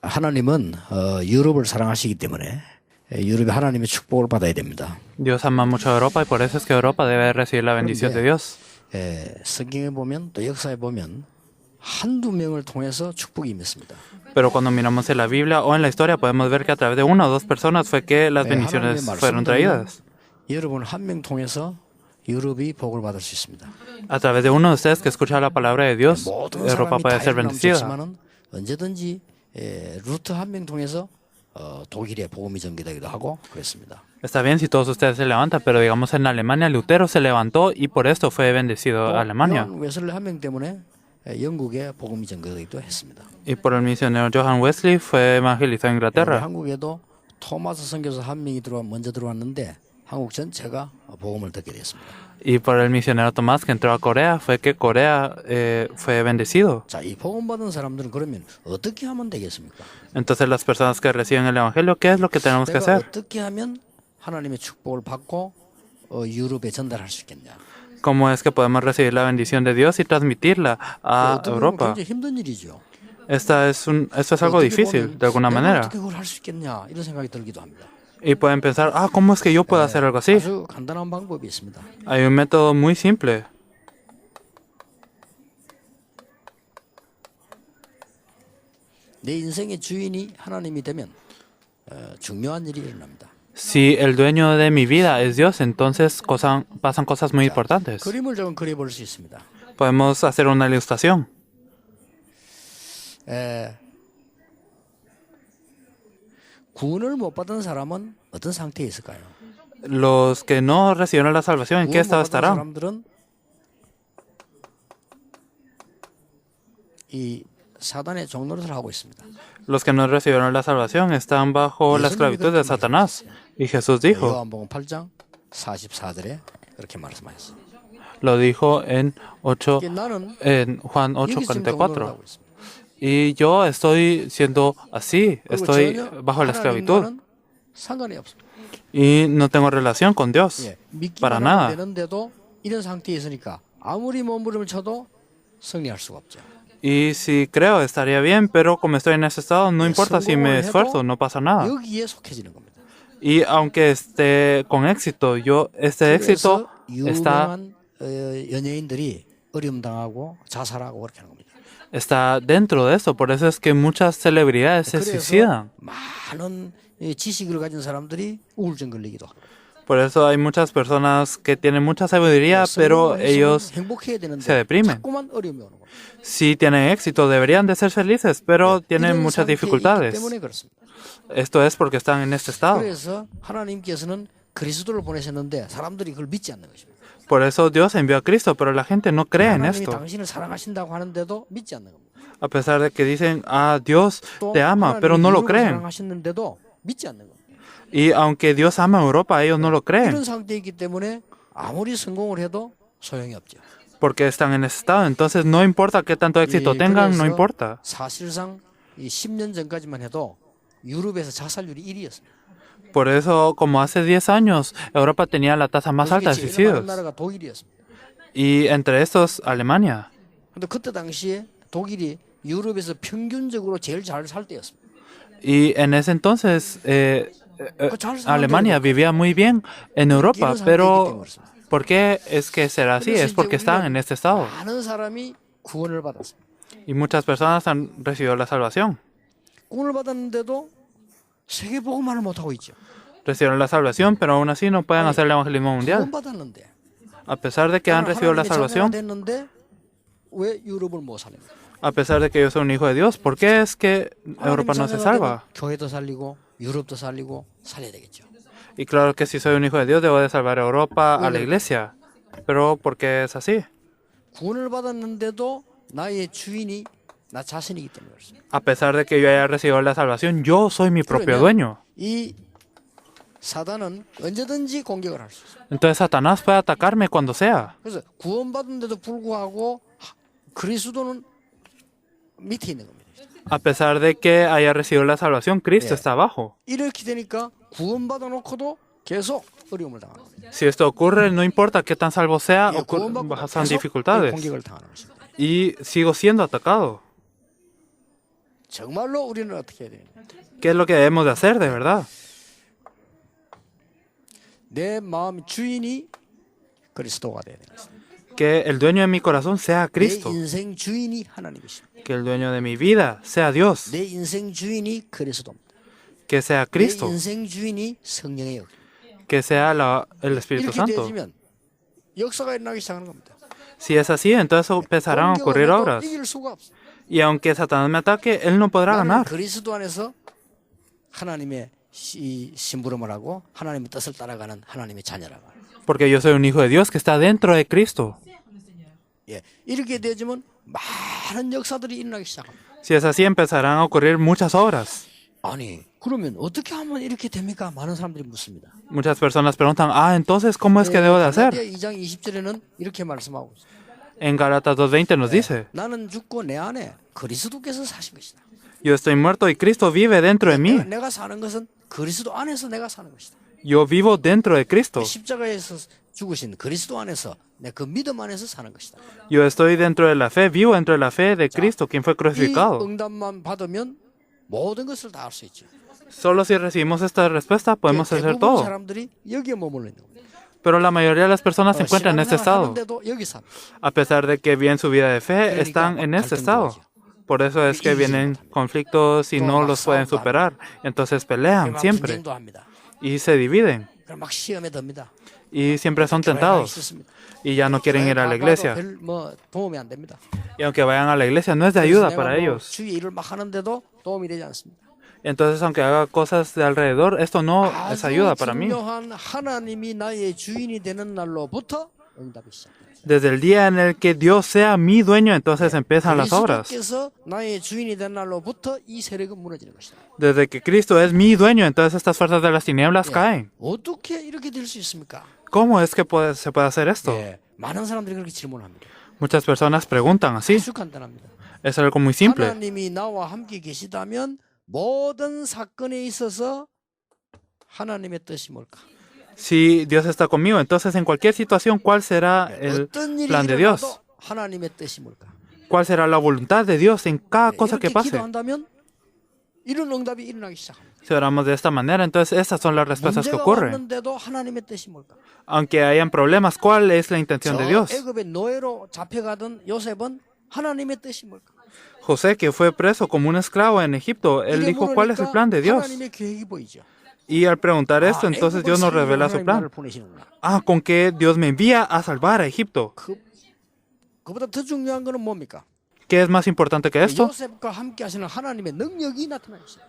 하나님은 유럽을 사랑하시기 때문에 유럽이 하나님의 축복을 받아야 됩니다. Dios ama mucho a Europa y por eso es que Europa debe recibir la bendición de Dios. 성경에 보면 또 역사에 보면 한두 명을 통해서 축복이 임했습니다. Pero cuando miramos en la Biblia o en la historia podemos ver que a través de una o dos personas fue que las bendiciones fueron traídas. 여러분 한 명 통해서 유럽이 복을 받을 수 있습니다. A través de uno de ustedes que escucha la palabra de Dios, 모든 Europa 사람이 puede 다 ser 일어나면 bendecida. 좋지만은 언제든지 루트 한 명 통해서 독일에 복음이 전개되기도 하고 그랬습니다. Está bien si todos ustedes se levantan, pero digamos en Alemania Lutero se levantó y por esto fue bendecido Alemania. 웨슬리 한 명 때문에 영국에 복음이 전개되기도 했습니다. Y por el misionero Johann Wesley fue evangelizado en Inglaterra. 한국에도 토마스 선교사 한 명이 먼저 들어왔는데 한국 전체가 복음을 듣게 됐습니다. Y por el misionero Tomás que entró a Corea fue que Corea fue bendecido. 자, 이 복음 받은 사람들은 그러면 어떻게 하면 되겠습니까? Entonces las personas que reciben el evangelio, ¿qué es lo que tenemos que 내가 hacer? 어떻게 하면 하나님의 축복을 받고 유럽에 전달할 수 있겠냐? ¿Cómo es que podemos recibir la bendición de Dios y transmitirla a 어떻게 보면 Europa? 굉장히 힘든 일이죠. Esto es algo 어떻게 difícil, 보면 de alguna 내가 manera. 어떻게 그걸 할 수 있겠냐 이런 생각이 들기도 합니다. Y pueden pensar, ¿cómo es que yo puedo hacer algo así? 아주 간단한 방법이 있습니다. Hay un método muy simple. 내 인생의 주인이 하나님이 되면 중요한 일이 일어납니다. Si el dueño de mi vida es Dios, entonces pasan cosas muy importantes. 그림을 조금 그려볼 수 있습니다. Podemos hacer una ilustración. 구원을 못 받은 사람은 어떤 상태에 있을까요? Los que no recibieron la salvación, ¿en qué 구원 못 estado 받은 estarán? 사람들은 이 사단의 종노릇을 하고 있습니다. Los que no recibieron la salvación están bajo la esclavitud de Satanás. Y Jesús dijo, 요한복음 8장 44절에 그렇게 말씀하셨어요. lo dijo en 나는 Juan 여기 지금 종노릇을 8:44. 하고 있습니다. Y yo estoy siendo así, 그리고 estoy 전혀 bajo la esclavitud. 하나님과는 상관이 없습니다. Y no tengo relación con Dios. Para 믿기만 하면 nada. 되는데도 이런 상태에 있으니까 아무리 몸부림을 쳐도 승리할 수가 없죠. Y si creo estaría bien, pero como estoy en ese estado, no importa si me esfuerzo, no pasa nada. 여기에 속해지는 겁니다. Y aunque esté con éxito, este éxito 그래서 está 유명한 연예인들이 어려움 당하고 자살하고 그렇게 하는 겁니다. está dentro de eso. Por eso es que muchas celebridades se 그래서 suicidan. 많은 지식을 가진 사람들이 우울증 걸리기도 하고. Por eso hay muchas personas que tienen mucha sabiduría, pero ellos 행복해야 되는데 se deprimen. 자꾸만 어려움이 오는 겁니다. sí tienen éxito, deberían de ser felices, pero tienen 이런 muchas 상태에 있기 dificultades. 때문에 그렇습니다. Esto es porque están en este estado. 그래서 하나님께서는 그리스도를 보내셨는데 사람들이 그걸 믿지 않는 것입니다. Por eso Dios envió a Cristo, pero la gente no cree en 하나님이 esto. 당신을 사랑하신다고 하는데도 믿지 않는 겁니다. A pesar de que dicen, Dios 또 te ama, pero 하나님이 no lo 유럽을 creen. 사랑하시는데도 믿지 않는 겁니다. Y aunque Dios ama a Europa, ellos no lo creen, 이런 상태이기 때문에 아무리 성공을 해도 소용이 없죠. porque están en ese estado. Entonces no importa qué tanto éxito tengan, no 그래서 importa. 사실상 이 10년 전까지만 해도 유럽에서 자살률이 1위였습니다. Por eso, como hace 10 años, Europa tenía la tasa más alta de 제일 많은 suicidios. 나라가 독일이었습니다. Y entre estos, Alemania. 근데 그때 당시에 독일이 유럽에서 평균적으로 제일 잘 살 때였습니다. Y en ese entonces, 잘 사는데 Alemania vivía muy bien en Europa, 이런 상태이기 때문에 pero 그렇습니다. ¿por qué es que será así? 그래서 Es porque 이제 están 우리는 en este estado. 많은 사람이 구원을 받았습니다. Y muchas personas han recibido la salvación. 구원을 받았는데도 세계 복음만을 못 하고 있죠. Recibieron la salvación, pero aún así no pueden hacer el evangelismo mundial. 구원 받았는데 A pesar de que han recibido la salvación, 됐는데 왜 유럽을 못 살립니까? a pesar de que yo soy un hijo de Dios, ¿por qué es que Europa no se salva? 교회도 살리고 유럽도 살리고 살려야 되겠죠. Y claro que si soy un hijo de Dios, debo de salvar a Europa, a la iglesia. Pero ¿por qué es así? 구원을 받았는데도 나의 주인이 나 자신이기 때문에 그렇습니다. A pesar de que yo haya recibido la salvación, yo soy mi propio dueño. 이 사단은 언제든지 공격을 할 수 있어요. Entonces Satanás puede atacarme cuando sea. 그래서 구원받은데도 불구하고 그리스도는 밑에 있는 겁니다. A pesar de que haya recibido la salvación, Cristo está abajo. 이렇게 되니까 구원받아 놓고도 계속 어려움을 당하는 겁니다. Si esto ocurre, no importa qué tan salvo sea, 구원받고 pasan 계속 dificultades. 공격을 당하는 것입니다. Y sigo siendo atacado. 정말로 우리는 어떻게 해야 되냐? ¿Qué es lo que debemos de hacer de verdad? 내 마음 주인이 그리스도가 돼야 되는 것입니다. Que el dueño de mi corazón sea 내 Cristo. 인생 주인이 하나님이십니다. Que el dueño de mi vida sea Dios. 내 인생 주인이 그리스도입니다. Que sea 내 Cristo. 인생 주인이 성령의 역. Que sea el Espíritu 이렇게 Santo. 되어지면 역사가 일어나기 시작하는 겁니다. Si es así, entonces empezarán a ocurrir 공격을 해도 obras. 이길 수가 없어. Y aunque Satanás me ataque, él no podrá 나는 ganar. 그리스도 안에서 하나님의 심부름을 하고 하나님의 뜻을 따라가는 하나님의 자녀라고. Porque yo soy un hijo de Dios que está dentro de Cristo. 예, 이렇게 되어지면 많은 역사들이 일어나기 시작합니다. Si es así, empezarán a ocurrir muchas obras. 아니, 그러면 어떻게 하면 이렇게 됩니까? 많은 사람들이 묻습니다. Muchas personas preguntan, entonces, ¿cómo es que debo de hacer? 갈라디아 2장 20절에는 이렇게 말씀하고 있습니다. En Gálatas 2:20 nos dice, 나는 죽고 내 안에 그리스도께서 사신 것이다. yo estoy muerto y Cristo vive dentro de mí. 내가 사는 것은 그리스도 안에서 내가 사는 것이다. Yo vivo dentro de Cristo. 십자가에서 죽으신 그리스도 안에서 내 그 믿음 안에서 사는 것이다. Yo estoy dentro de la fe, vivo dentro de la fe de Cristo, quien fue 이 crucificado. 응답만 받으면 모든 것을 다 할 수 있죠. Solo si recibimos esta respuesta podemos hacer 대부분 todo. 사람들이 여기에 머물러 있는 겁니다. Pero la mayoría de las personas se encuentran en este estado. 하는데도 여기 삽니다. A pesar de que viven su vida de fe, están en este estado. Por eso es que vienen conflictos y no los pueden superar. Entonces pelean 막 siempre 분쟁도 합니다. y se dividen. 그럼 막 시험에 듭니다. Y siempre son 교회가 tentados 있었습니다. y ya no quieren ir a la iglesia. 별 도움이 안 됩니다. Y aunque vayan a la iglesia no es de 그래서 ayuda 내가 para ellos. 주의 일을 막 하는데도 도움이 되지 않습니다. Entonces aunque haga cosas de alrededor, esto no es 아주 ayuda para mí. 중요한 하나님이 나의 주인이 되는 날로부터 응답이 시작됩니다. Desde el día en el que Dios sea mi dueño, entonces empiezan las obras. 그리스도께서 나의 주인이 된 날로부터 이 세력은 무너지는 것이다. Desde que Cristo es mi dueño, entonces estas fuerzas de las tinieblas caen. 어떻게 이렇게 될 수 있습니까? ¿Cómo es que se puede hacer esto? 예, 많은 사람들이 그렇게 질문합니다. Muchas personas preguntan así. 아주 간단합니다. Es algo muy simple. 하나님이 나와 함께 계시다면 모든 사건에 있어서 하나님의 뜻이 뭘까? Si Dios está conmigo, entonces en cualquier situación, ¿cuál será el 어떤 일이 plan de 일어나도 Dios? 하나님의 뜻이 뭘까? ¿Cuál será la voluntad de Dios en cada cosa que 이렇게 pase? 기도한다면 이런 응답이 일어나기 시작합니다. Si oramos de esta manera, entonces estas son las respuestas que 문제가 ocurren. 왔는데도 하나님의 뜻이 뭘까? Aunque hayan problemas, ¿cuál es la intención de Dios? 애굽의 노예로 잡혀가던 요셉은 하나님의 뜻이 뭘까? José, que fue preso como un esclavo en Egipto, él 이래 dijo, ¿cuál es el 물으니까 plan de Dios? 하나님의 계획이 보이죠. Y al preguntar esto, entonces Dios nos revela su plan. Con que Dios me envía a salvar a Egipto. 그보다 더 중요한 거는 뭡니까? ¿Qué es más importante que esto? 요셉과 함께 하시는 하나님의 능력이 나타나있어요.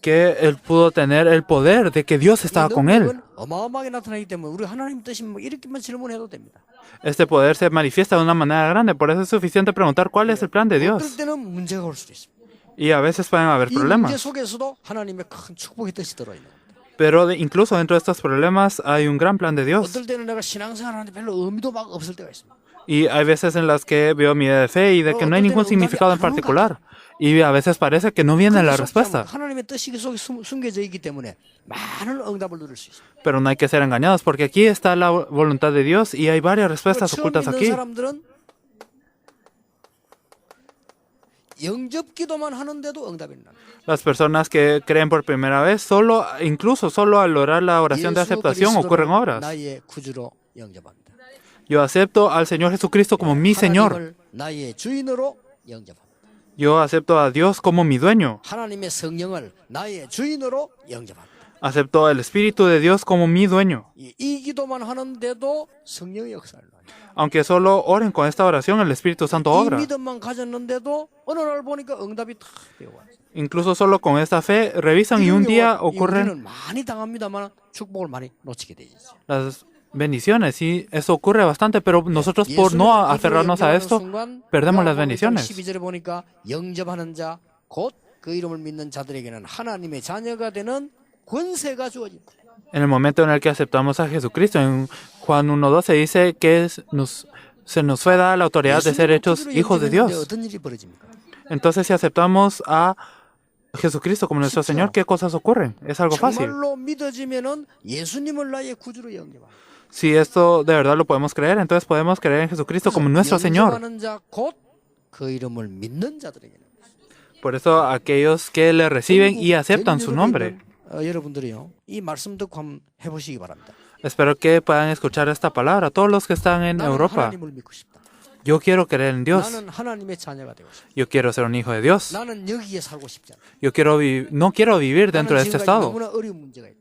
Que él pudo tener el poder de que Dios estaba con él. 어마어마하게 나타나기 때문에 우리 하나님 뜻이면 뭐 이렇게만 질문해도 됩니다. Este poder se manifiesta de una manera grande, por eso es suficiente preguntar cuál es el plan de 어떨 Dios. 때는 문제가 올 수도 있습니다. Y a veces pueden haber 이 문제 problemas. 속에서도 하나님의 큰 축복의 뜻이 들어있는 겁니다. Pero incluso dentro de estos problemas hay un gran plan de Dios. 어떨 때는 내가 신앙생활하는데 별로 의미도 막 없을 때가 있습니다. Y hay veces en las que veo mi vida de fe y de que no hay ningún significado en particular. Y a veces parece que no viene la respuesta. 하나님의 뜻이 속에 숨겨져 있기 때문에 많은 응답을 누릴 수 있습니다. Pero no hay que ser engañados porque aquí está la voluntad de Dios y hay varias respuestas 처음 ocultas 믿는 aquí. 사람들은 영접 기도만 하는데도 응답이 일어납니다. Las personas que creen por primera vez, incluso solo al orar la oración de aceptación ocurren obras. 나의 구주로 영접합니다. Yo acepto al Señor Jesucristo como mi Señor. 하나님을 나의 주인으로 영접합니다. Yo acepto a Dios como mi dueño. 하나님의 성령을 나의 주인으로 영접합니다. Acepto al Espíritu de Dios como mi dueño. 이 기도만 하는데도 성령의 역사를 합니다. Aunque solo oren con esta oración, el Espíritu Santo 이 obra. 믿음만 가졌는데도 어느 날 보니까 응답이 탁 되어와요. Incluso solo con esta fe revisan y un día ocurren 우리는 많이 당합니다만 축복을 많이 놓치게 되죠. las bendiciones. Y eso ocurre bastante, pero nosotros por no aferrarnos a esto, perdemos las bendiciones. 12절에 보니까 영접하는 자, 곧 그 이름을 믿는 자들에게는 하나님의 자녀가 되는 권세가 주어집니다. En el momento en el que aceptamos a Jesucristo, en Juan 1:12 dice que se nos fue dada la autoridad de ser hechos hijos de Dios. 어떤 일이 벌어집니까? Entonces, si aceptamos a Jesucristo como nuestro Señor, ¿qué cosas ocurren? Es algo fácil. 정말로 믿어지면은 예수님을 나의 구주로 영접합니다. Si esto de verdad lo podemos creer, entonces podemos creer en Jesucristo como nuestro Señor. 영접하는 자, 곧 그 이름을 믿는 자들에게는 Por eso aquellos que le reciben y aceptan su nombre. 여러분들이요, 이 말씀 듣고 한번 해보시기 바랍니다. Espero que puedan escuchar esta palabra. Todos los que están en 나는 Europa. 하나님을 믿고 싶다. Yo quiero creer en Dios. 나는 하나님의 자녀가 되고 싶다. Yo quiero ser un hijo de Dios. 나는 여기에 살고 싶지 않다. Yo no quiero vivir dentro de 나는 este 지금까지 estado. 너무나 어려운 문제가 있다.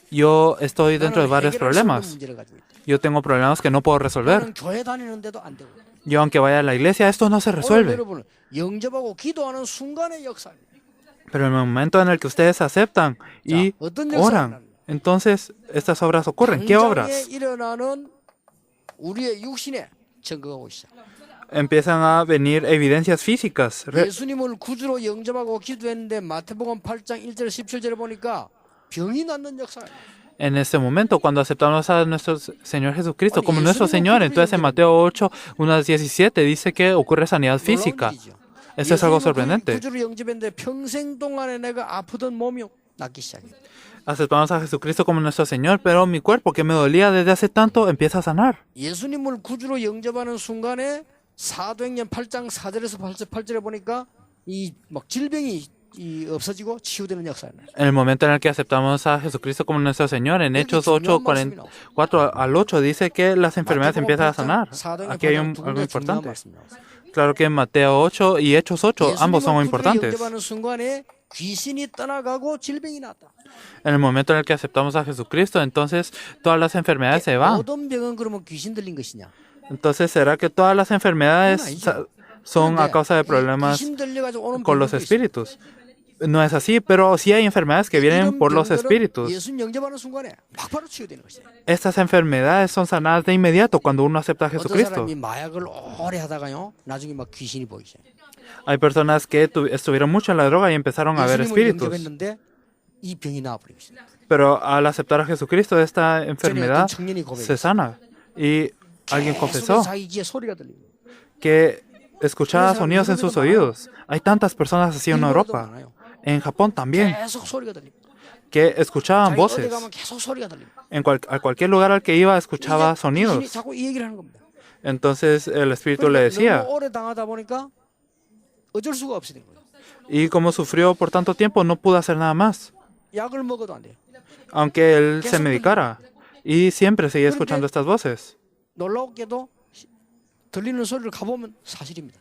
Yo estoy dentro de 나는 varios 해결할 수 없는 problemas. 문제를 가지고 있다. Yo tengo problemas que no puedo resolver. 나는 교회 다니는데도 안 되고. Yo aunque vaya a la iglesia, esto no se 오늘 resuelve. 여러분 영접하고 기도하는 순간의 역사입니다. Pero en el momento en el que ustedes aceptan y oran, entonces estas obras ocurren. ¿Qué 당장에 obras? 일어나는 우리의 육신에 증거하고 있어. Empiezan a venir evidencias físicas. 예수님을 구주로 영접하고 기도했는데 마태복음 8장 1절 17절에 보니까 병이 낫는 역사예요. En este momento, cuando aceptamos a nuestro Señor Jesucristo como nuestro Señor, entonces en Mateo 8, 1-17 dice que ocurre sanidad física. Esto es algo sorprendente. 구주로 영접했는데 평생 동안에 내가 아프던 몸이 낫기 시작해. Aceptamos a Jesucristo como nuestro Señor, pero mi cuerpo que me dolía desde hace tanto empieza a sanar. 예수님을 구주로 영접하는 순간에 사도행전 8장 4절에서 8절에 보니까 이 막 질병이 없어지고 치유되는 역사예요. En el momento en el que aceptamos a Jesucristo como nuestro Señor, en Hechos 8, 4 al 8 dice que las enfermedades empiezan a sanar. Aquí hay algo importante. Claro que en Mateo 8 y Hechos 8 ambos son importantes. 귀신이 떠나가고 질병이 낫다. En el momento en el que aceptamos a Jesucristo, entonces todas las enfermedades se van. 모든 병은 그러면 귀신 들린 것이냐? Entonces, ¿será que todas las enfermedades son a causa de problemas 귀신 들려가지고 오는 con los 병들도 있어. espíritus? No es así, pero sí hay enfermedades que vienen 이런 por los 병들은 espíritus. 예수 영접하는 순간에 바로 치유되는 것이야. Estas enfermedades son sanadas de inmediato cuando uno acepta a 어떤 Jesucristo. 사람이 마약을 오래 하다가요, 나중에 막 귀신이 보이기 시작해. Hay personas que estuvieron mucho en la droga y empezaron a ver 예수님을 espíritus. 영접했는데 이 병이 나아버리기 시작해. Pero al aceptar a Jesucristo, esta 전에 enfermedad 어떤 청년이 se 고백했어. sana. Y alguien confesó 자기 귀에 소리가 들리고. que escuchaba sonidos en sus oídos. Hay tantas personas así en 일본에도 Europa. 많아요. En Japón también, 계속 소리가 들리고. que escuchaban 자기 어디 voces. 가면 계속 소리가 들리고. A cualquier lugar al que iba escuchaba 이제 귀신이 sonidos. 자꾸 이 얘기를 하는 겁니다. Entonces el espíritu le 그러니까 decía, 너무 오래 당하다 보니까 어쩔 수가 없이 된 거예요. y como sufrió por tanto tiempo, no pudo hacer nada más, 약을 먹어도 안 돼요. aunque él se medicara. Y siempre seguía escuchando estas voces. 놀라웠게도 들리는 소리를 가보면 사실입니다.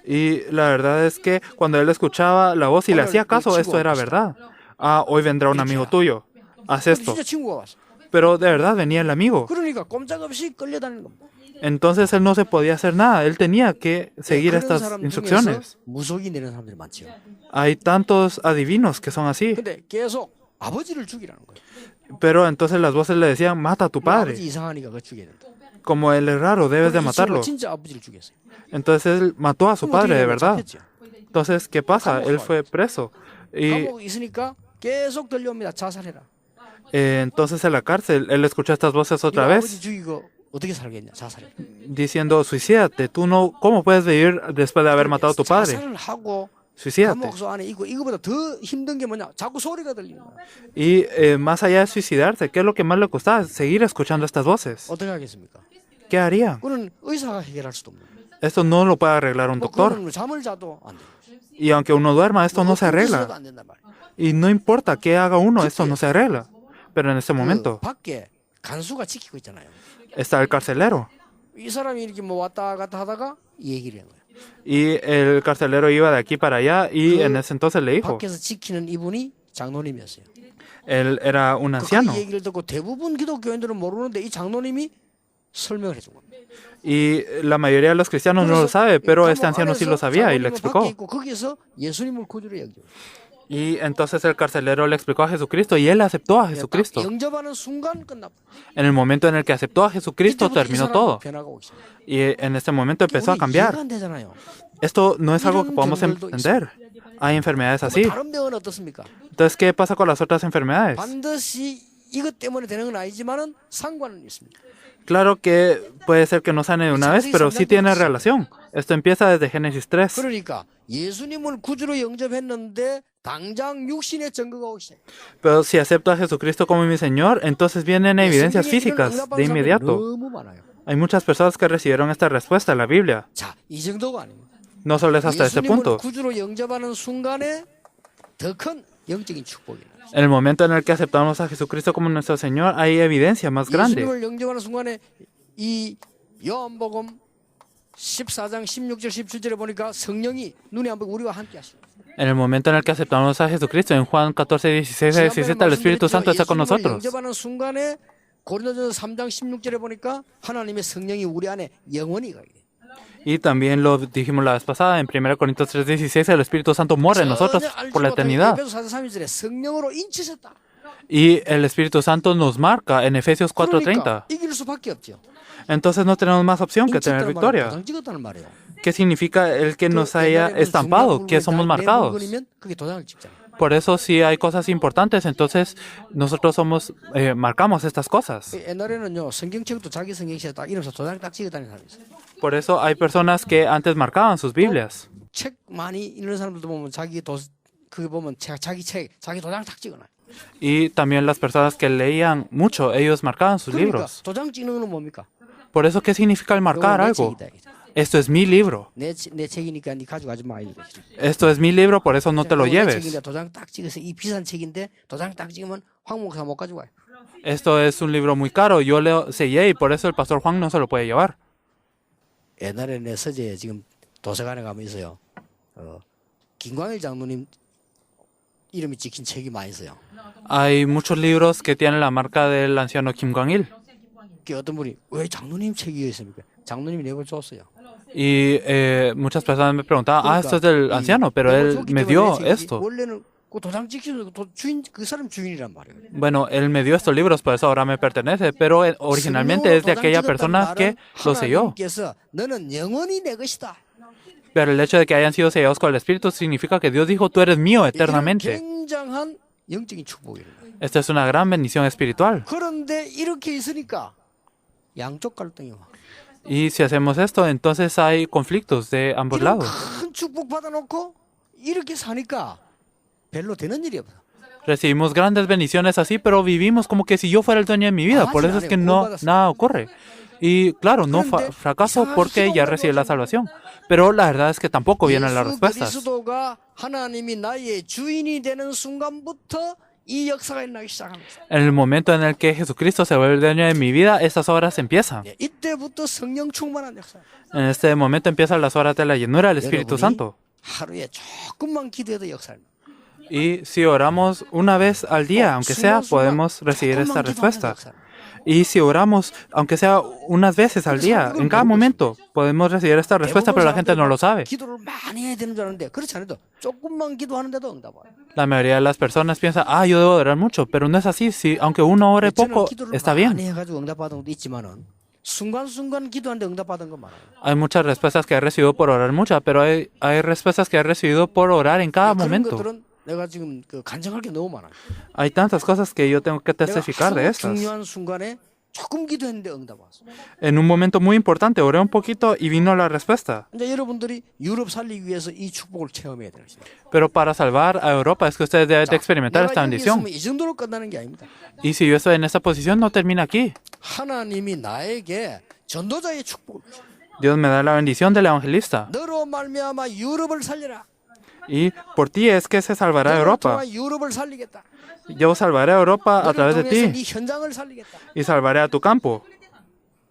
Y la verdad es que cuando él escuchaba la voz y le hacía caso, esto era verdad. Ah, hoy vendrá un amigo tuyo. Haz esto. 진짜 친구가 왔어. Pero de verdad venía el amigo. 그러니까 꼼짝없이 끌려다니는 겁니다. Entonces él no se podía hacer nada. Él tenía que seguir 그런 estas 사람 중에서 instrucciones. 무속이 내는 사람들이 많죠. Hay tantos adivinos que son así. 근데 계속 아버지를 죽이라는 거예요. Pero entonces las voces le decían, mata a tu 아버지 padre. 이상하니까 그거 죽여야 된다. Como él es raro, debes de 이 친구가 matarlo. 진짜 아버지를 죽였어요. Entonces él mató a su padre, de verdad. 잡혔죠. Entonces, ¿qué pasa? Él fue preso. Y 감옥에 있으니까 계속 들려옵니다. 자살해라. entonces en la cárcel, él escuchó estas voces otra 네가 아버지 vez, 죽이고 어떻게 살겠냐? 자살해. diciendo, suicídate. Tú no, ¿cómo puedes vivir después de haber matado a tu padre? 자살을 하고 Suicídate. 감옥소 안에 있고 이거보다 더 힘든 게 뭐냐? 자꾸 소리가 들리는 거야. Y más allá de suicidarse, ¿qué es lo que más le costaba? Seguir escuchando estas voces. 어떻게 하겠습니까? ¿Qué harían? 그는 의사가 해결할 수도 없는 거예요. Esto no lo puede arreglar un doctor. 그는 잠을 자도 안 돼. Y aunque uno duerma, esto no se arregla. 안 된단 말이야. Y no importa qué haga uno, esto no se arregla. Pero en este 그 momento 밖에 간수가 지키고 있잖아요. está el carcelero. 이 사람이 이렇게 뭐 왔다 갔다 하다가 이 얘기를 한 거예요. Y el carcelero iba de aquí para allá y en ese entonces le dijo, 밖에서 지키는 이분이 장로님이었어요. él era un 그 anciano. 얘기를 듣고 대부분 기독교인들은 모르는데 이 장로님이 설명을 해준 겁니다. Y la mayoría de los cristianos no lo sabe, pero este anciano sí lo sabía y le 장로님은 밖에 explicó. 있고 거기에서 예수님을 구주로 여겨. Y entonces el carcelero le explicó a Jesucristo y él aceptó a Jesucristo. 영접하는 순간 끝나. En el momento en el que aceptó a Jesucristo terminó todo. 변화가 오기 시작. Y en este momento empezó a cambiar. 이해가 안 되잖아요. Esto no es algo que podamos entender. Hay enfermedades así. 다른 병은 어떻습니까? Entonces, ¿qué pasa con las otras enfermedades? 반드시 이것 때문에 되는 건 아니지만은 상관은 있습니다. Claro que puede ser que no sane de una vez, pero sí tiene relación. Esto empieza desde Génesis 3. 그러니까 예수님을 구주로 영접했는데 당장 육신의 증거가 오기 시작. Pero si acepto a Jesucristo como mi Señor, entonces vienen evidencias físicas de inmediato. 너무 많아요. Hay muchas personas que recibieron esta respuesta en la Biblia. 자, 이 정도가 아닙니다. No solo es hasta este 예수님을 punto. 구주로 영접하는 순간에 더 큰 영적인 축복이 나요. En el momento en el que aceptamos a Jesucristo como nuestro Señor, hay evidencia más grande. 예수님을 영접하는 순간에 이 요한복음 14장 16절 17절에 보니까 성령이 눈에 안 보고 우리와 함께 하시고 En el momento en el que aceptamos a Jesucristo, en Juan 14, 16 a 17, el Espíritu Santo está con nosotros. 영접하는 순간에 고린도전서 3장 16절에 보니까 하나님의 성령이 우리 안에 영원히 가게 돼요. Y también lo dijimos la vez pasada, en 1 Corintios 3, 16, el Espíritu Santo mora en nosotros por la eternidad. 에베소 4장 3절에 성령으로 인치셨다. Y el Espíritu Santo nos marca en Efesios 4:30. 그러니까 이길 수밖에 없죠. Entonces no tenemos más opción que tener victoria. 도장 찍었다는 말이에요. ¿Qué significa el que nos haya estampado, que somos marcados? 그게 도장을 찍잖아요. Por eso si hay cosas importantes, entonces nosotros somos marcamos estas cosas. 옛날에는요 성경책도 자기 성경책에 딱 이름서 도장 딱 찍었다는 사람이 있어요. Por eso hay personas que antes marcaban sus Biblias. 책 많이 읽는 사람들도 보면 자기 그게 보면 자기 책 자기 도장 딱 찍어놔요. Y también las personas que leían mucho, ellos marcaban sus 그러니까 libros. 도장 찍는 건 뭡니까? Por eso, ¿qué significa el marcar 내 algo? 책이다, 이거죠. Esto es mi libro. 내 책이니까 네 가져가지 마 이거. Esto es mi libro, por eso no te lo 내 lleves. 책인데 도장 딱 찍어서 이 비싼 책인데 도장 딱 찍으면 황 목사 못 가져와요. Esto es un libro muy caro. Yo lo sellé y por eso el pastor Juan no se lo puede llevar. 옛날에 내 서재에 지금 도서관에 가면 있어요. 김광일 장로님 이름이 찍힌 책이 많이 있어요. Hay muchos libros que tienen la marca del anciano Kim Kwang-il. 그 어떤 분이 왜 장로님 책이 있습니까? 장로님이 내걸 줬어요. Y muchas personas me preguntaban, esto es del anciano, pero él me dio esto. 원래는 그 도장 찍힌 주인 그 사람 주인이란 말이에요. Bueno, él me dio estos libros, por eso ahora me pertenece, pero originalmente es de aquella persona que lo selló. 하나님께서 너는 영원히 내 것이다. Pero el hecho de que hayan sido sellados con el Espíritu significa que Dios dijo, tú eres mío eternamente. 굉장한 영적인 축복이에요. Esta es una gran bendición espiritual. 그런데 이렇게 있으니까 양쪽 갈등이 와. Y si hacemos esto, entonces hay conflictos de ambos 이런 lados. 큰 축복 받아놓고 이렇게 사니까 별로 되는 일이 없어. Recibimos grandes bendiciones así, pero vivimos como que si yo fuera el dueño de mi vida. Por eso es que no nada ocurre. Y claro, no fracaso porque ya recibí la salvación. Pero la verdad es que tampoco vienen las respuestas. 그리스도가 하나님이 나의 주인이 되는 순간부터 이 역사가 일어나기 시작합니다. En el momento en el que Jesucristo se vuelve el dueño de mi vida, estas obras empiezan. 이때부터 성령 충만한 역사. En este momento empiezan las horas de la llenura del Espíritu Santo. 하루에 조금만 기도해도 역사입니다. Y si oramos una vez al día, aunque sea, podemos recibir esta respuesta. Y si oramos, aunque sea unas veces al día, en cada momento, podemos recibir esta respuesta, pero la gente no lo sabe. 기도를 많이 해야 되는 줄 아는데 그렇지 않아도 조금만 기도하는데도 응답 와요. La mayoría de las personas piensan, yo debo orar mucho, pero no es así. Si, aunque uno ore poco, está bien. 많이 해가지고 응답받은 것도 있지만은 순간순간 기도하는데 응답받은 거 많아요. Hay muchas respuestas que he recibido por orar mucho, pero hay respuestas que he recibido por orar en cada 그런 momento. 것들은 내가 지금 간증할 게 너무 많아요. Hay tantas cosas que yo tengo que testificar de 내가 estas. 중요한 순간에 조금 기도했는데 응답 왔어. En un momento muy importante, oré un poquito y vino la respuesta. 이제 여러분들이 유럽 살리기 위해서 이 축복을 체험해야 되는 것입니다. Pero para salvar a Europa es que ustedes deben de experimentar esta 내가 여기 bendición. 있으면 이 정도로 끝나는 게 아닙니다. Y si yo estoy en esta posición, no termina aquí. 하나님이 나에게 전도자의 축복을 주셔. Dios me da la bendición del evangelista. 너로 말미암아 유럽을 살려라. Y por ti es que se salvará 너로 Europa. 통해 유럽을 살리겠다. Yo salvaré a Europa a 너를 través de 통해서 ti. 네 현장을 살리겠다. Y salvaré a tu campo.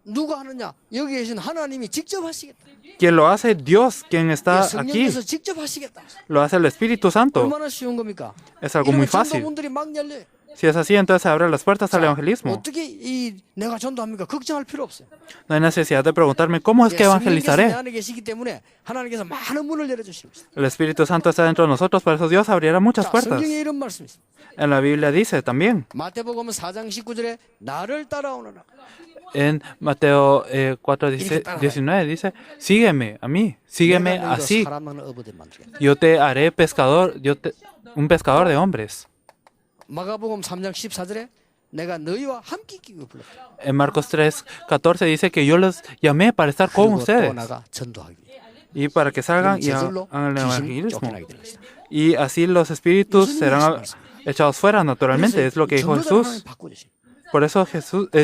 누가 하느냐? 여기 계신 하나님이 직접 하시겠다. Quien lo hace, Dios, quien está aquí. 성령께서 직접 하시겠다. Lo hace el Espíritu Santo. 얼마나 쉬운 겁니까? Es algo muy fácil. 전도문들이 막 열려요. Si es así, entonces se abren las puertas al evangelismo. 어떻게 내가 전도합니까? 걱정할 필요 없어요. No hay necesidad de preguntarme cómo es que 성령께서 내 evangelizaré. 안에 계시기 때문에 하나님께서 많은 문을 열어주십니다. El Espíritu Santo está dentro de nosotros, por eso Dios abrirá muchas puertas. 성경에 이런 말씀이 있습니다. En la Biblia dice también, 마태복음 4장 19절에 나를 따라오너라. en Mateo 4:19 dice, sígueme a mí, sígueme 내가 너희로 así. 사람을 어부대 만들겠다. Yo te haré pescador, un pescador de hombres. 마가복음 3장 14절에 내가 너희와 함께 있기를 불렀다. En Marcos 3:14 dice que yo los llamé para estar con 그리고 또 ustedes 나가 전도하기 위해. y para que salgan y 저절로 hagan el 귀신이 evangelismo. 쫓겨나게 되는 것이다. Y así los espíritus serán echados fuera naturalmente, es lo que dijo Jesús. Por eso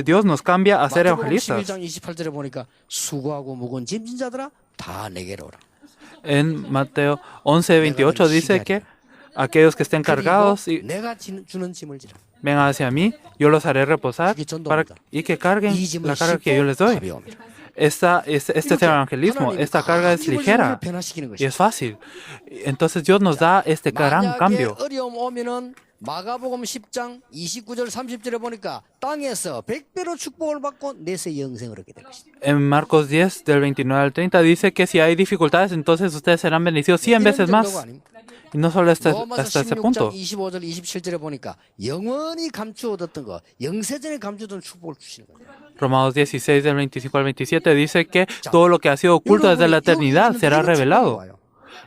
Dios nos cambia a ser 마태복음 evangelistas. 11장 28절에 보니까 수고하고 무거운 짐진 자들아 다 내게로 오라. En Mateo 11:28 dice que aquellos que estén cargados y 내가 주는 짐을 지라. vengan hacia mí, yo los haré reposar y que carguen 이 짐은 la carga que yo les 쉽고 doy. 가벼움이라. Este es el evangelismo. Esta carga es ligera 변화시키는 y 것이다. es fácil. Entonces Dios nos da este gran 만약에 cambio. 어려움 오면은 마가복음 10장 29절 30절에 보니까 땅에서 100배로 축복을 받고 내세 영생을 얻게 될 것이다. En Marcos 10, del 29 al 30, dice que si hay dificultades, entonces ustedes serán bendecidos 100 veces más. Y no solo hasta ese 16장 punto. 25절 27절에 보니까 영원히 감추어뒀던 거 영세전에 감추던 축복을 주시는 거예요. Romanos 16, del 25 al 27, dice que todo lo que ha sido oculto desde la eternidad será revelado.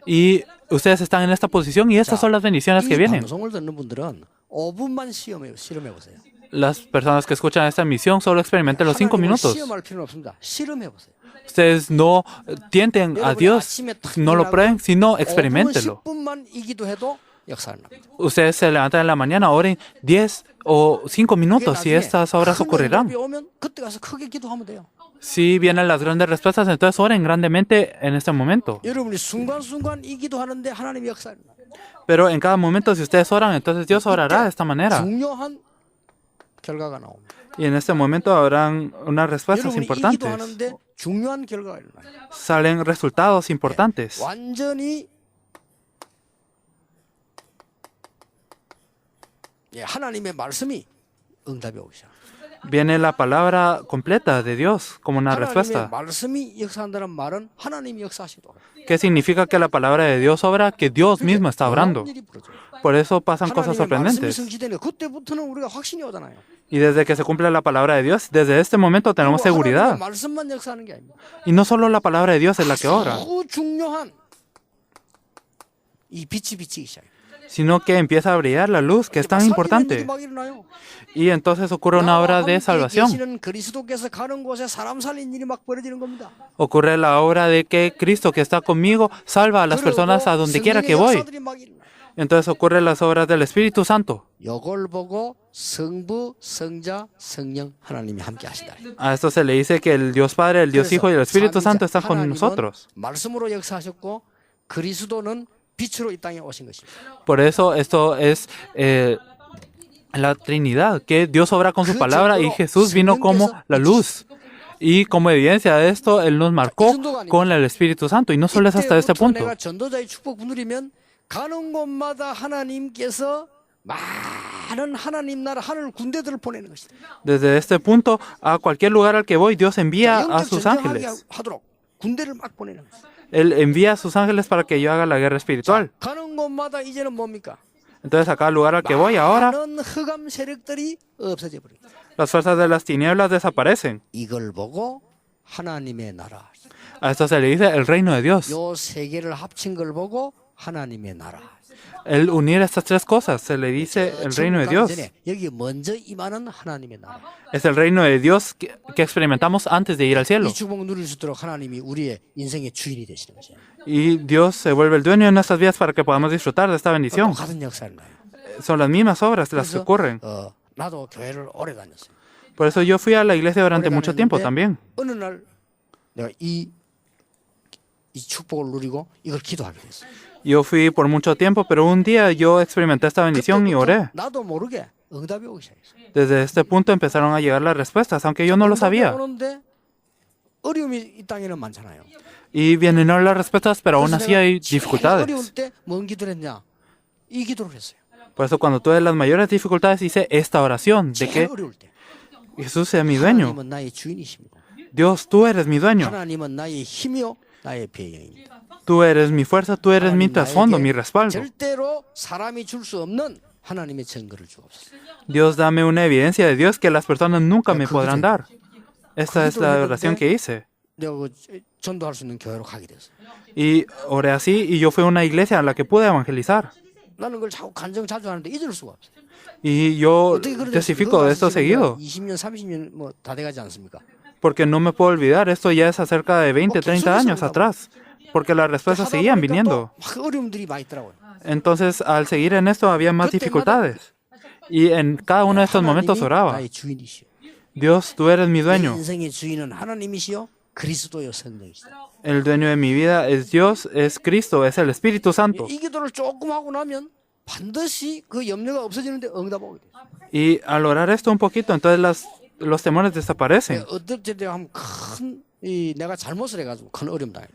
Y ustedes están en esta posición y estas son las bendiciones que 이 vienen. 방송을 듣는 분들은 5분만 실험해 보세요. Las personas que escuchan esta misión solo experimenten los 5 minutos. 시험할 필요는 없습니다. 실험해 보세요. Ustedes no tienten a Dios, no lo prueben, sino experimentenlo. 10분만 이기도 해도 역사를 납니다. Ustedes se levantan en la mañana, oren 10 o 5 minutos y estas obras ocurrirán. 오면 그때 가서 크게 기도하면 돼요. Si vienen las grandes respuestas, entonces oren grandemente en este momento. 여러분이 순간순간 이 기도하는데 하나님이 역사를 납니다. Pero en cada momento, si ustedes oran, entonces Dios orará de esta manera. 중요한 결과가 나옵니다. Y en este momento habrán unas respuestas 여러분이 이 importantes. 기도하는데 중요한 결과가 일어나요. Salen resultados importantes. 완전히 하나님의 말씀이 응답이 오셔. Viene la palabra completa de Dios como una 하나님의 respuesta. 말씀이 역사한다는 말은 하나님이 역사하시도록. ¿Qué significa que la palabra de Dios obra? Que Dios mismo está obrando. 일이 벌어져요. Por eso pasan cosas 하나님의 말씀이 sorprendentes. 성취되는 그때부터는 우리가 확신이 오잖아요. Y desde que se cumple la palabra de Dios, desde este momento tenemos 하나님의 seguridad. 말씀만 역사하는 게 아닙니다. Y no solo la palabra de Dios es la que obra, 아주 중요한 이 빛이 비치기 시작해요. sino que empieza a brillar la luz, que es tan importante. 막 일어나요. Y entonces ocurre una obra de salvación. 계시는 그리스도께서 가는 곳에 사람 살린 일이 막 벌어지는 겁니다. Ocurre la obra de que Cristo que está conmigo salva a las personas a donde quiera que voy. 역사들이 막 일어나요. Entonces ocurren las obras del Espíritu Santo. 이걸 보고 성부, 성자, 성령 하나님이 함께 하시다. A esto se le dice que el Dios Padre, el Dios Hijo y el Espíritu Santo están con nosotros. 말씀으로 역사하셨고 그리스도는 빛으로 이 땅에 오신 것입니다. Por eso esto es la Trinidad, que Dios obra con su palabra y Jesús vino como la luz. Y como evidencia de esto, Él nos marcó con el Espíritu Santo. Y no solo es hasta este punto. 내가 전도자의 축복 누리면 가는 곳마다 하나님께서 많은 하나님 나라 하늘 군대들을 보내는 것이다. Desde este punto, a cualquier lugar al que voy, Dios envía a sus 전쟁하게 ángeles. 하도록 군대를 막 보내는 것이다. Él envía a sus ángeles para que yo haga la guerra espiritual. 가는 곳마다 이제는 뭡니까? Entonces, a cada lugar al que voy ahora, 많은 흑암 세력들이 없어져 버립니다. las fuerzas de las tinieblas desaparecen. 이걸 보고 하나님의 나라. A esto se le dice el reino de Dios. 요 세 개를 합친 걸 보고 하나님의 나라. El unir estas tres cosas se le dice el reino de Dios. 여기 먼저 임하는 하나님의 나라. Es el reino de Dios que experimentamos antes de ir al cielo. 이 축복 누릴 수 있도록 하나님이 우리의 인생의 주인이 되시는 거죠. Y Dios se vuelve el dueño de nuestras vidas para que podamos disfrutar de esta bendición. 똑같은 역사를 나요. Son las mismas obras las que ocurren. 나도 교회를 오래 다녔어요. Por eso yo fui a la iglesia durante mucho tiempo 다녔는데 también. 어느 날 내가 이 축복을 누리고 이걸 기도하게 됐어요. Yo fui por mucho tiempo, pero un día yo experimenté esta bendición y oré. 나도 모르게 응답이 오기 시작했어요. Desde este punto empezaron a llegar las respuestas, aunque yo no lo sabía. 오는데 어려움이 이 땅에는 많잖아요. Y vienen las respuestas, pero aún así hay 어려울 dificultades. 때 뭔 기도를 했냐? 이 기도를 했어요. Por eso cuando tuve las mayores dificultades hice esta oración de 제일 que 어려울 때 Jesús sea mi dueño. 하나님은 나의 주인이십니다. Dios, tú eres mi dueño. 하나님은 나의 힘이요 나의 배경입니다. Tú eres mi fuerza, tú eres mi trasfondo, mi respaldo. 절대로 사람이 줄 수 없는 하나님의 증거를 주옵소서. Dios, dame una evidencia de Dios que las personas nunca me podrán dar. Esta es la oración que hice. 내가 전도할 수 있는 교회로 가게 됐어요. Y oré así y yo fui a una iglesia a la que pude evangelizar. 나는 그걸 자주 하는데 잊을 수가 없어요. Y yo 어떻게 그러죠? testifico de esto seguido, 20년, 30년 뭐 다 돼가지 않습니까? porque no me puedo olvidar, esto ya es acerca de 20, 30 años atrás, porque las respuestas seguían viniendo. 막 어려움들이 많이 있더라고요. Entonces, al seguir en esto, había más dificultades. Y en cada uno de estos momentos 하나님이 oraba. 나의 주인이시오. Dios, tú eres mi 내 dueño. 인생의 주인은 하나님이시요. 그리스도요 성령이시다. El dueño de mi vida es Dios, es Cristo, es el Espíritu Santo. 이 기도를 조금 하고 나면 반드시 그 염려가 없어지는데 응답하게 돼요. Y al orar esto un poquito, entonces los temores desaparecen. 어떨 때 하면 이 내가 잘못을 해가지고 큰 어려움 당해요.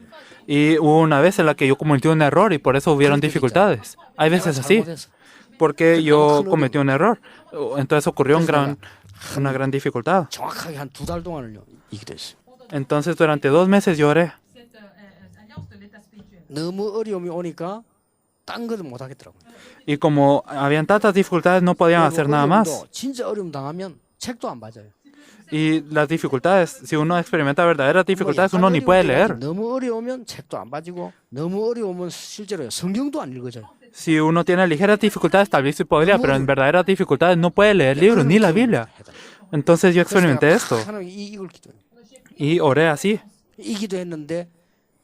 Y hubo una vez en la que yo cometí un error y por eso hubieron dificultades. Hay 내가 veces así, 잘못해서. porque yo cometí un error. Entonces ocurrió una gran dificultad. 정확하게 한 2달 동안을요 이 기도했어요. Entonces durante 2 meses yo oré. 너무 어려움이 오니까 딴 것도 못 하겠더라고요. Y como habían tantas dificultades, no podían hacer nada más. 진짜 어려움 당하면 책도 안 봐줘요. Y las dificultades, si uno experimenta verdaderas dificultades, uno ni puede leer. 너무 어려우면 책도 안 봐지고 너무 어려우면 실제로 성경도 안 읽어져요. Si uno tiene ligeras dificultades, tal vez sí podría, pero en verdaderas dificultades no puede leer libros ni la Biblia. Entonces yo experimenté esto 하나님 이걸 기도해요. y oré así. 이 기도했는데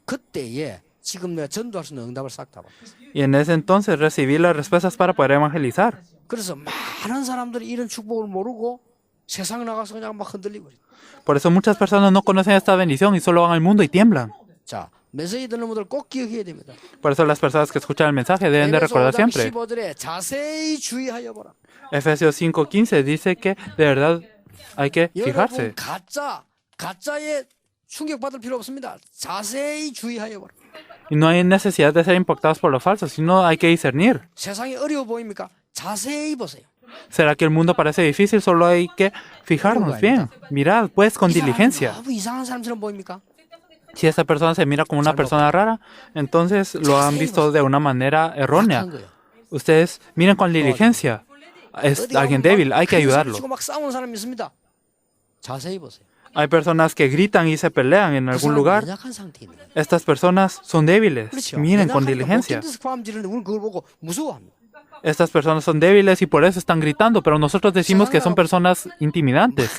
그때에 지금 내가 전도할 수 있는 응답을 싹 다 받았어요. Y en ese entonces recibí las respuestas para poder evangelizar. 그래서 많은 사람들이 이런 축복을 모르고 세상 나가서 그냥 막 흔들리고 그래요. Por eso muchas personas no conocen esta bendición y solo van al mundo y tiemblan. 자, 메시지 듣는 분들 꼭 기억해야 됩니다. Por eso las personas que escuchan el mensaje deben de recordar siempre. 15절에 자세히 주의하여 보라. Efesios 5:15 dice que de verdad hay que fijarse. 여러분 가짜에 충격받을 필요 없습니다. 자세히 주의하여 보라. Y no hay necesidad de ser impactados por lo falso, sino hay que discernir. 세상이 어려워 보입니까? 자세히 보세요. ¿Será que el mundo parece difícil? Solo hay que fijarnos bien. Mirad, pues, con diligencia. 너무 이상한 사람처럼 보입니까? Si esa persona se mira como una persona rara, entonces lo han visto de una manera errónea. 착한 거예요. Ustedes miren con diligencia. Es alguien débil, hay que ayudarlo. 치고 막 싸우는 사람이 있습니다. 자세히 보세요. Hay personas que gritan y se pelean en 그 algún 사람은 lugar. 연약한 상태에 있는 거예요. Estas personas son débiles. 그렇죠. Miren con 연약하니까 diligencia. 못 견뎌서 고함 지르는데 우리는 그걸 보고 무서워합니다. Estas personas son débiles y por eso están gritando, pero nosotros decimos que son personas intimidantes.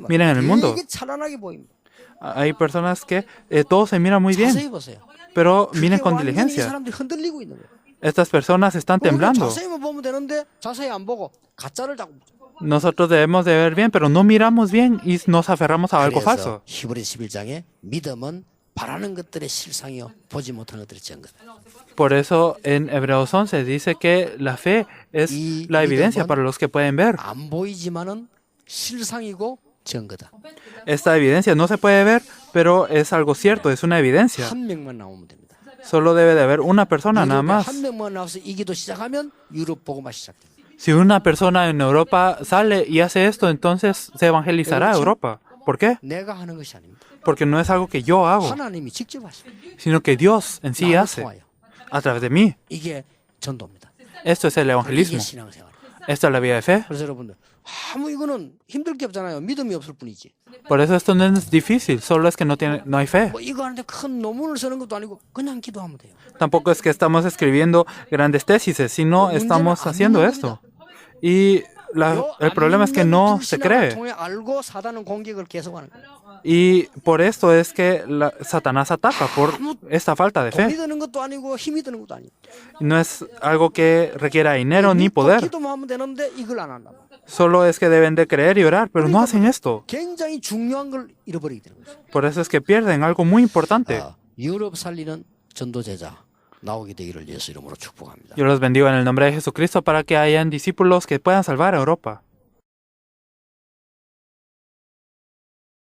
Miren en el mundo. 되게 찬란하게 보입니다. Hay personas que todo se mira muy bien, 자세히 보세요. pero miren 그게 con 완전히 이 diligencia. 사람들이 흔들리고 있는 거예요. Estas personas están temblando. 자세히만 보면 되는데 자세히 안 보고 가짜를 자꾸 보죠. Nosotros debemos de ver bien, pero no miramos bien y nos aferramos a algo falso. 히브리 11장에 믿음은 바라는 것들의 실상이요 보지 못하는 것들의 증거다. Por eso en Hebreos 11 dice que la fe es la evidencia para los que pueden ver. 안 보이지만은 실상이고 증거다. Esta evidencia no se puede ver, pero es algo cierto, es una evidencia. 한 명만 나오면 됩니다. Solo debe de haber una persona nada 유럽에 más. 한 명만 나와서 이 기도 시작하면 유럽 복음화 시작됩니다. Si una persona en Europa sale y hace esto, entonces se evangelizará a Europa. ¿Por qué? 내가 하는 것이 아닙니다. Porque no es algo que yo hago, 하나님이 직접 하십니다. sino que Dios en sí 나를 hace 통하여. a través de mí. 이게 전도입니다. Esto es el 이게 evangelismo. 신앙생활. Esta es la vida de fe. 그래서 여러분들 아무 이거는 힘들 게 없잖아요. 믿음이 없을 뿐이지. Por eso esto no es difícil, solo es que no hay fe. 뭐 이거 하는데 큰 논문을 쓰는 것도 아니고 그냥 기도하면 돼요. Tampoco es que estamos escribiendo grandes tesis, sino estamos haciendo esto. Y el problema es que no se cree. 통해 알고 사단은 공격을 계속하는 거예요. Y por esto es que Satanás ataca, por esta falta de 돈이 fe. 드는 것도 아니고 힘이 드는 것도 아니고. No es algo que requiera dinero ni poder. 기도만 하면 되는데 이걸 안 한다. Solo es que deben de creer y orar, pero no hacen esto. 굉장히 중요한 걸 잃어버리게 되는 거죠. Por eso es que pierden algo muy importante. 유럽 살리는 전도 제자 나오게 되기를 예수 이름으로 축복합니다. Yo los bendigo en el nombre de Jesucristo para que hayan discípulos que puedan salvar a Europa.